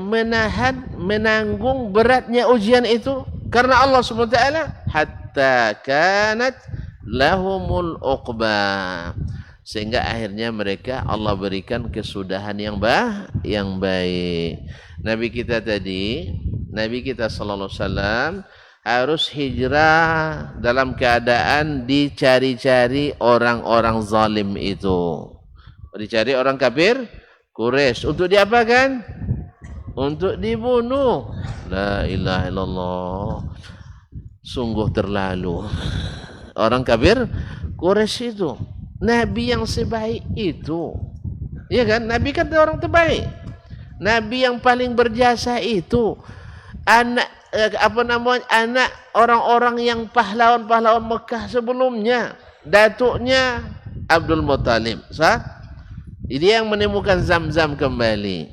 menanggung beratnya ujian itu karena Allah Subhanahu wa taala, hatta kanat lahumul uqba, sehingga akhirnya mereka Allah berikan kesudahan yang baik. Nabi kita sallallahu alaihi wasallam harus hijrah dalam keadaan dicari-cari orang-orang zalim itu. Dicari orang kafir Quraisy. Untuk diapakan? Untuk dibunuh. La ilaha illallah. Sungguh terlalu. Orang kafir Quraisy itu. Nabi yang sebaik itu. Iya kan? Nabi kan orang terbaik. Nabi yang paling berjasa itu. Anak orang-orang yang pahlawan-pahlawan Mekah sebelumnya. Datuknya Abdul Muttalib. Sah? Dia yang menemukan Zam-Zam kembali.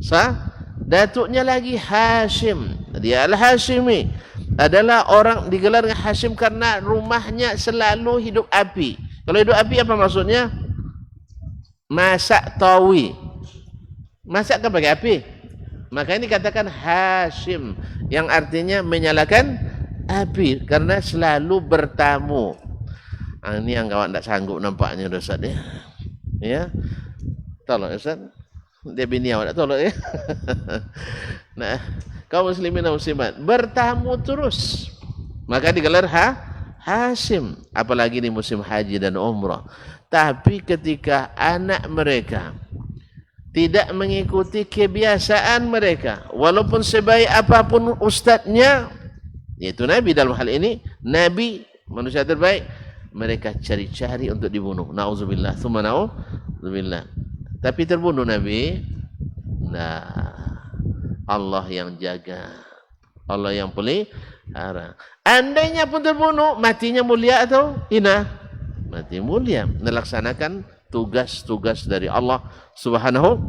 Sah? Datuknya lagi Hashim. Dia Al-Hashimi. Adalah orang digelar dengan Hashim karena rumahnya selalu hidup api. Kalau hidup api apa maksudnya? Masak tawi. Masak kan pakai api. Maka ini dikatakan Hashim, yang artinya menyalakan api karena selalu bertamu. Ini yang kawan tak sanggup nampaknya Ustaz ya. Ya. Tolong Ustaz. Dia bini awak tak tolong ya. Nah, kaum muslimin dan muslimat bertamu terus. Maka digelar Hashim, apalagi di musim haji dan umrah. Tapi ketika anak mereka tidak mengikuti kebiasaan mereka, walaupun sebaik apapun ustadznya, yaitu Nabi dalam hal ini, Nabi manusia terbaik, mereka cari-cari untuk dibunuh. Nauzubillah, tsumma nauzubillah. Tapi terbunuh Nabi. Nah, Allah yang jaga, Allah yang pelihara. Andainya pun terbunuh, matinya mulia atau hina? Mati mulia, melaksanakan tugas-tugas dari Allah Subhanahu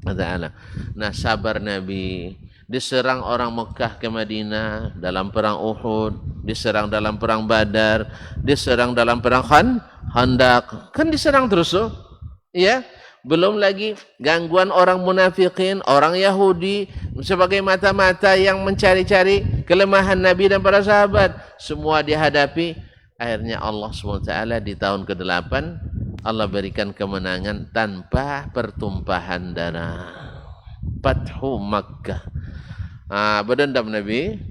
wa taala. Nah, sabar Nabi. Diserang orang Mekah ke Madinah dalam perang Uhud, diserang dalam perang Badar, diserang dalam perang Khandaq. Kan diserang terus tuh. Ya. Belum lagi gangguan orang munafikin, orang Yahudi sebagai mata-mata yang mencari-cari kelemahan Nabi dan para sahabat. Semua dihadapi. Akhirnya Allah SWT di tahun ke-8 Allah berikan kemenangan tanpa pertumpahan darah. Fathu Makkah. Berdendam Nabi.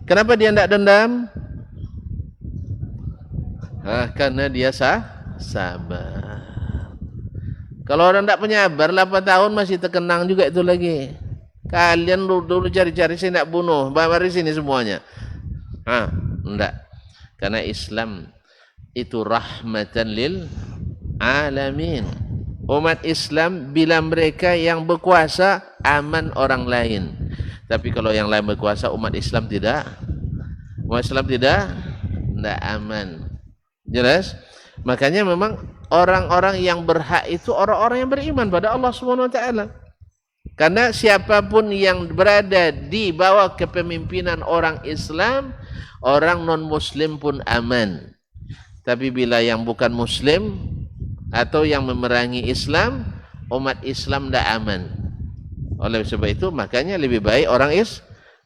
Kenapa dia tidak dendam? Karena dia sabar. Kalau orang tidak penyabar 8 tahun masih terkenang juga itu lagi. Kalian dulu cari-cari saya nak bunuh. Mari sini semuanya. Enggak. Karena Islam itu rahmatan lil alamin. Umat Islam bila mereka yang berkuasa aman orang lain. Tapi kalau yang lain berkuasa umat Islam tidak. Umat Islam tidak aman. Jelas? Makanya memang orang-orang yang berhak itu orang-orang yang beriman pada Allah Subhanahu wa taala. Karena siapapun yang berada di bawah kepemimpinan orang Islam, orang non-muslim pun aman. Tapi bila yang bukan muslim atau yang memerangi Islam, umat Islam tidak aman. Oleh sebab itu makanya lebih baik orang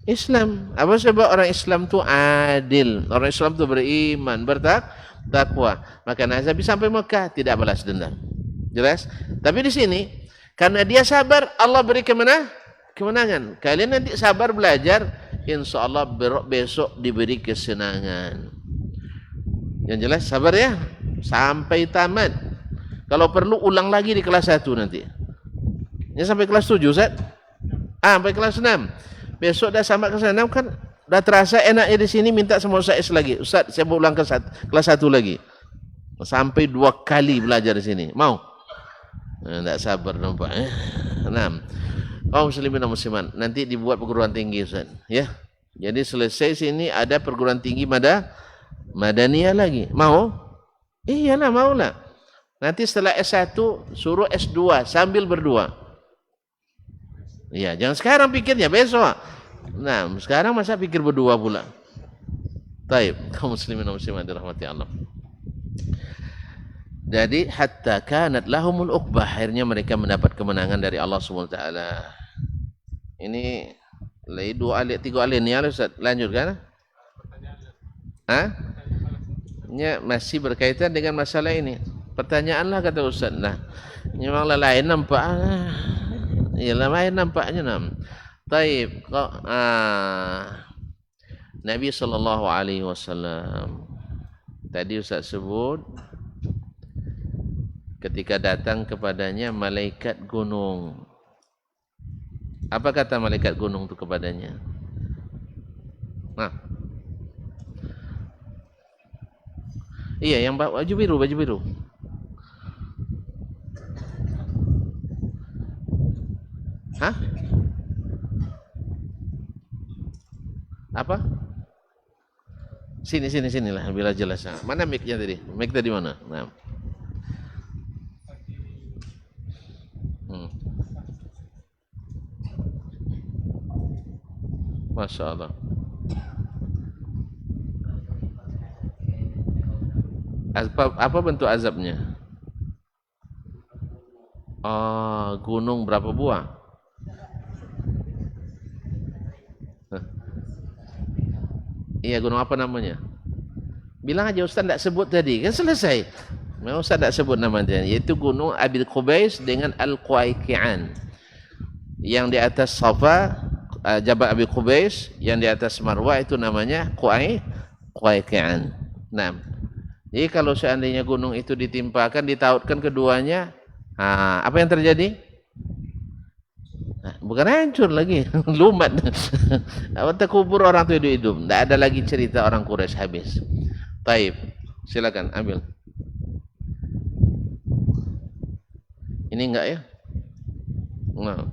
Islam. Apa sebab orang Islam tu adil, orang Islam tu beriman, bertakwa. Maka Nabi sampai Mekah tidak balas dendam. Jelas? Tapi di sini karena dia sabar, Allah beri kemenangan. Kalian nanti sabar belajar, insya Allah besok diberi kesenangan. Yang jelas sabar ya, sampai tamat. Kalau perlu ulang lagi di kelas 1 nanti. Ini sampai kelas 7 Ustaz? Sampai kelas 6. Besok dah sampai kelas 6 kan dah terasa enaknya di sini, minta sama Ustaz lagi. Ustaz, saya mau ulang kelas 1 lagi. Sampai 2 kali belajar di sini. Mau? Tak sabar nampak. 6. Muslimin dan muslimat, nanti dibuat perguruan tinggi Ustaz, ya. Jadi selesai sini ada perguruan tinggi Madaniyah lagi. Mau? Iyalah, maulah. Nanti setelah S1 suruh S2 sambil berdua. Iya, jangan sekarang pikirnya, besok. Nah, sekarang masa pikir berdua pula. Baik, kaum muslimin dan muslimat dirahmati Allah. Jadi hatta kanat lahumul uqbah, akhirnya mereka mendapat kemenangan dari Allah Subhanahu wa taala. Ini lagi 2 alif 3 alif ni Ustaz. Lanjutkan. Ini masih berkaitan dengan masalah ini. Pertanyaanlah kata Ustaz. Nah, memanglah lain nampak. Iyalah lain nampaknya nam. Taib. Nabi sallallahu alaihi wasallam tadi Ustaz sebut ketika datang kepadanya malaikat gunung. Apa kata malaikat gunung itu kepadanya? Iya, yang baju biru. Apa? Sinilah bila jelas. Mana mic-nya tadi? Mic tadi mana? Nah. Masya Allah. Apa bentuk azabnya? Gunung berapa buah? Iya, gunung apa namanya? Bilang aja Ustaz tak sebut tadi, kan selesai. Memang Ustaz tak sebut namanya, yaitu gunung Abil Qubais dengan Al-Quaiqi'an. Yang di atas Safa, Jabal Abil Qubais, yang di atas Marwah itu namanya Quaiqi'an. Nah, jadi kalau seandainya gunung itu ditimpakan, ditautkan keduanya, apa yang terjadi? Bukan hancur lagi, lumat. Terkubur orang itu hidup. Tidak ada lagi cerita orang Quraisy habis. Taib, silakan ambil. Ini enggak ya? Nah.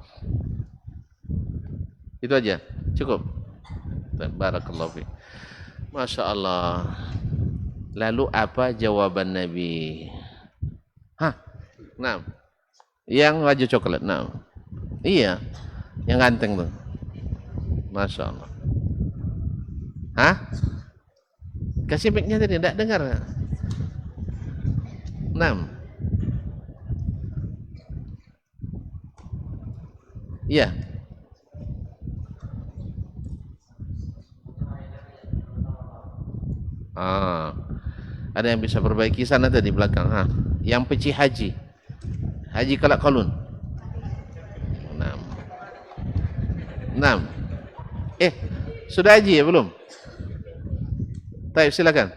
Itu aja, cukup. Barakallahu fiik. Masya Allah. Lalu apa jawaban Nabi? Nah, yang baju coklat. Nah, iya, yang ganteng tuh. Masya Allah. Kasih mic-nya tadi, tidak dengar. 6. Iya. Ada yang bisa perbaiki sana tadi belakang. Yang peci haji. Haji Kalak Kalun. 6. Sudah haji ya belum? Baik, silakan.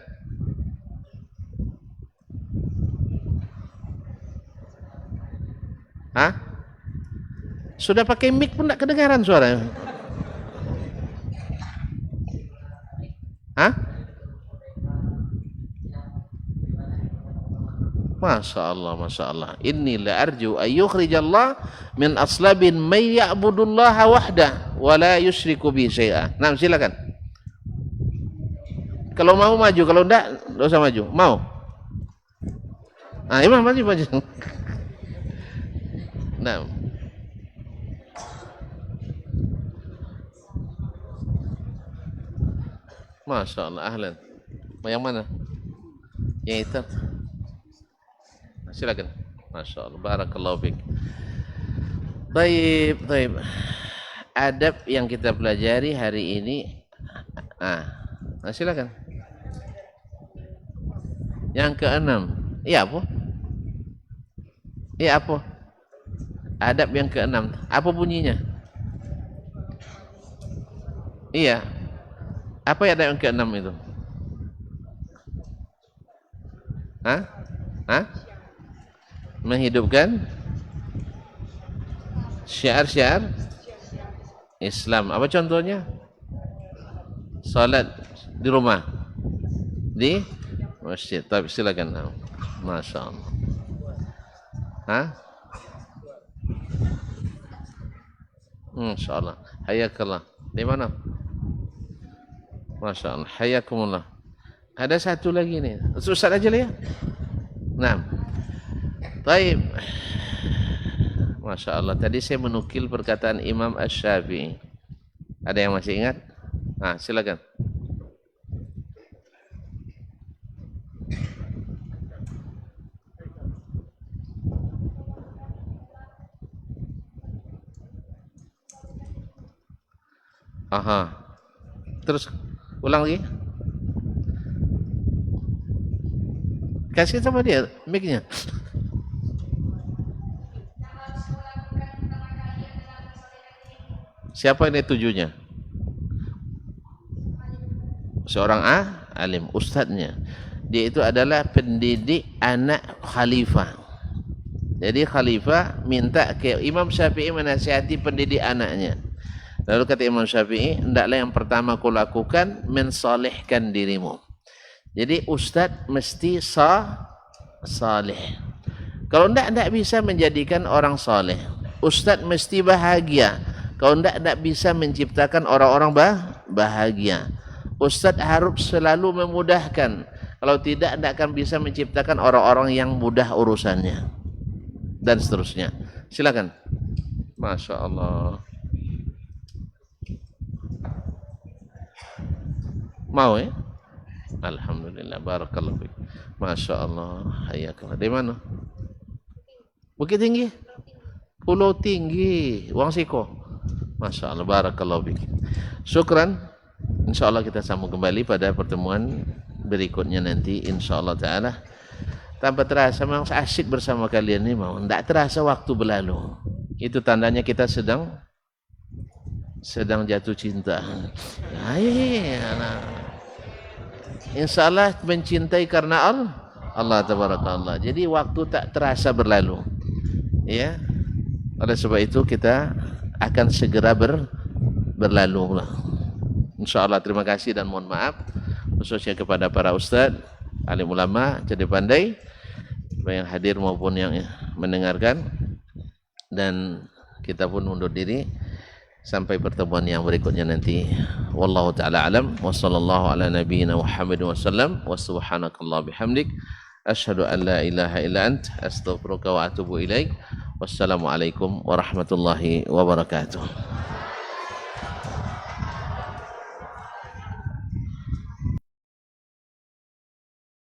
Sudah pakai mic pun tak kedengaran suaranya. Masya Allah. Inni la arju ayyukhrijallah min aslabin may ya'budullaha wahdah wa la yusyriku bi syai'a. Nah, silakan. Kalau mau maju, kalau enggak enggak usah maju. Mau? Ah, imam maju. Nah, Masya Allah, ahlan. Yang mana? Yang itu. Silakan. Masya Allah, barakallahu fiik. Baik, baik. Adab yang kita pelajari hari ini. Silakan. Yang keenam. Iya apa? Iya apa? Adab yang keenam. Apa bunyinya? Iya. Apa ya adab yang keenam itu? Hah? Hah? Menghidupkan syiar-syiar Islam. Apa contohnya? Salat di rumah, di masjid. Tapi silakan. Masya Allah. Hah? Masya Allah. Hayakallah. Di mana? Masya Allah. Hayakumullah. Ada satu lagi nih. Ustaz aja lah ya. Nah. Baik. Masya Allah. Tadi saya menukil perkataan Imam Asy-Syafi'i. Ada yang masih ingat? Silakan. Aha. Terus ulang lagi. Kasih sama dia mic-nya. Siapa ini tujuhnya? Seorang alim, ustadznya. Dia itu adalah pendidik anak khalifah. Jadi khalifah minta ke Imam Syafi'i menasihati pendidik anaknya. Lalu kata Imam Syafi'i, hendaklah yang pertama kau lakukan mensolehkan dirimu. Jadi ustadz mesti saleh. Kalau tidak bisa menjadikan orang saleh. Ustadz mesti bahagia. Kalau tidak bisa menciptakan orang-orang bahagia. Ustadz harus selalu memudahkan. Kalau tidak akan bisa menciptakan orang-orang yang mudah urusannya. Dan seterusnya. Silakan. Masya Allah. Mau ya? Alhamdulillah. Barakallahu fiik. Masya Allah. Hayakallah. Di mana? Bukit Tinggi? Pulau Tinggi. Wang Siko. Masya Allah. Barakallahu fiik. Syukran. InsyaAllah kita sambung kembali pada pertemuan berikutnya nanti. InsyaAllah ta'ala. Tanpa terasa memang asyik bersama kalian ini. Tidak terasa waktu berlalu. Itu tandanya kita sedang jatuh cinta. InsyaAllah mencintai karena Allah Tabarakallah. Jadi waktu tak terasa berlalu. Ya. Oleh sebab itu kita akan segera berlalu. InsyaAllah terima kasih dan mohon maaf khususnya kepada para ustaz, alim ulama, cerdik pandai, yang hadir maupun yang mendengarkan, dan kita pun undur diri sampai pertemuan yang berikutnya nanti. Wallahu taala alam wa sallallahu ala nabiyyina Muhammad wasallam wa subhanakallah bihamdik asyhadu an la ilaha illa ant astaghfiruka wa atubu ilaik. Wassalamualaikum warahmatullahi wabarakatuh.